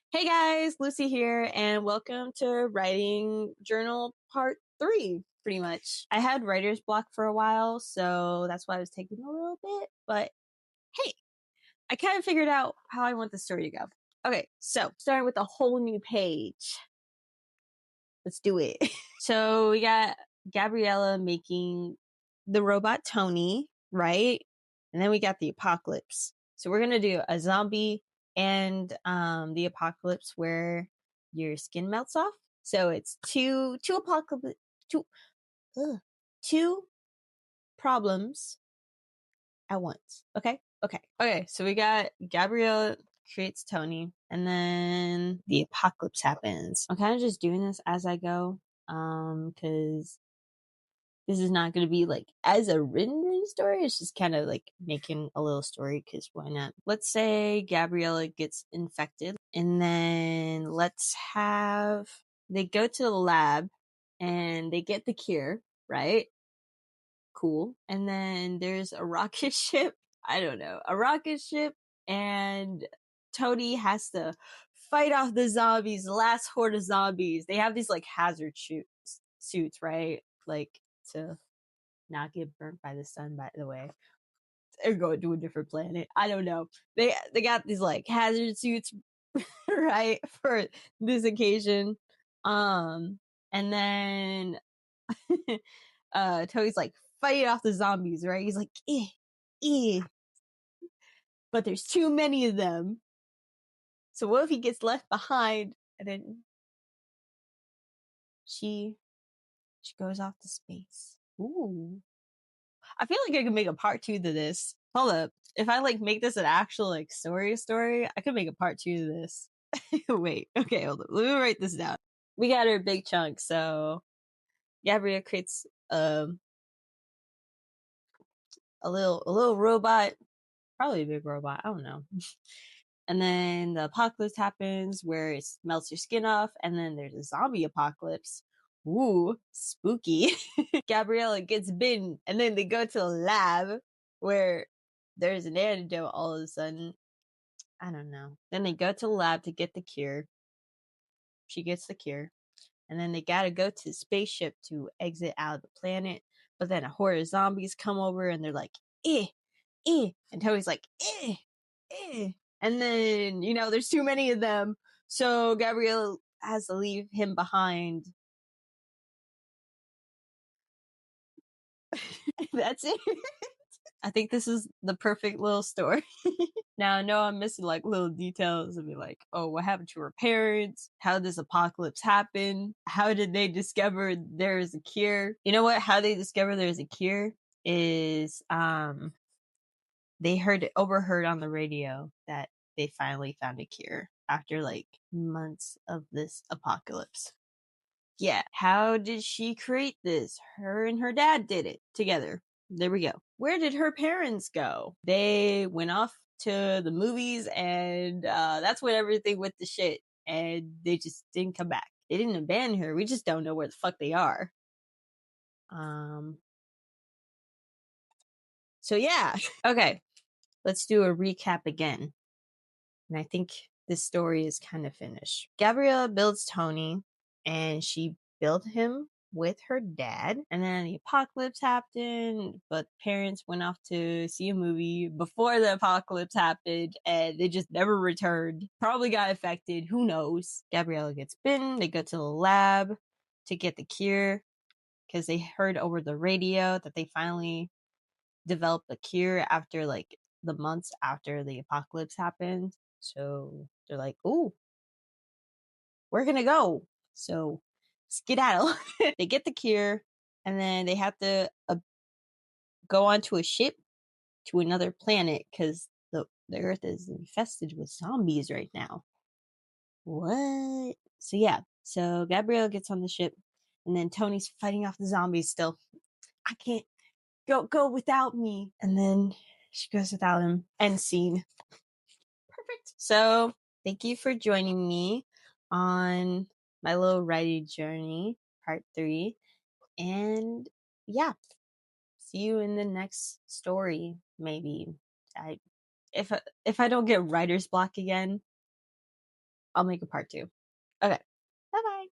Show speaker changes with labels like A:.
A: Hey guys, Lucy here, and welcome to Writing Journal Part 3, pretty much. I had writer's block for a while, so that's why I was taking a little bit, but hey, I kind of figured out how I want the story to go. Okay, so starting with a whole new page. Let's do it. So we got Gabriella making the robot Tony, right? And then we got the apocalypse. So we're gonna do a zombie and the apocalypse where your skin melts off. So it's two apocalypse two problems at once. Okay. So we got Gabrielle creates Tony, and then the apocalypse happens. I'm kind of just doing this as I go, because this is not going to be like as a written story. It's just kind of like making a little story because why not? Let's say Gabriella gets infected, and then let's have they go to the lab and they get the cure, right? Cool. And then there's a rocket ship. I don't know, a rocket ship, and Tony has to fight off the zombies, the last horde of zombies. They have these like hazard suits, right? Like to not get burnt by the sun, by the way. They're going to a different planet. I don't know. They got these like hazard suits, right, for this occasion. And then Tony's like fighting off the zombies, right? He's like, but there's too many of them. So what if he gets left behind and then she goes off to space? Ooh. I feel like I could make a part 2 to this. Hold up. If I like make this an actual like story, I could make a part 2 to this. Wait, okay, hold up. Let me write this down. We got our big chunk, so Gabrielle creates a little robot, probably a big robot, I don't know. And then the apocalypse happens where it melts your skin off, and then there's a zombie apocalypse. Ooh, spooky. Gabriella gets bitten, and then they go to a lab where there's an antidote all of a sudden. I don't know. Then they go to the lab to get the cure. She gets the cure. And then they gotta go to the spaceship to exit out of the planet. But then a horde of zombies come over and they're like, And Tony's like, eh. And then, there's too many of them. So Gabrielle has to leave him behind. That's it. I think this is the perfect little story. Now I know I'm missing like little details and be like, oh, what happened to her parents? How did this apocalypse happen? How did they discover there's a cure? You know what? How they discover there's a cure is they overheard on the radio that they finally found a cure after like months of this apocalypse. Yeah. How did she create this? Her and her dad did it together. There we go. Where did her parents go? They went off to the movies, and that's when everything went to shit, and they just didn't come back. They didn't abandon her. We just don't know where the fuck they are. So yeah. Okay. Let's do a recap again. And I think this story is kind of finished. Gabriella builds Tony, and she built him with her dad. And then the apocalypse happened, but parents went off to see a movie before the apocalypse happened, and they just never returned. Probably got infected. Who knows? Gabriella gets bitten. They go to the lab to get the cure because they heard over the radio that they finally developed a cure after like the months after the apocalypse happened. So they're like, "Ooh, we're gonna go." So skedaddle. They get the cure, and then they have to go onto a ship to another planet because the Earth is infested with zombies right now. What? So yeah. So Gabrielle gets on the ship, and then Tony's fighting off the zombies. Still, I can't go without me. And then she goes without him. End scene. Perfect. So thank you for joining me on my little writing journey, part 3. And yeah, see you in the next story. Maybe if I don't get writer's block again, I'll make a part two. Okay. Bye bye.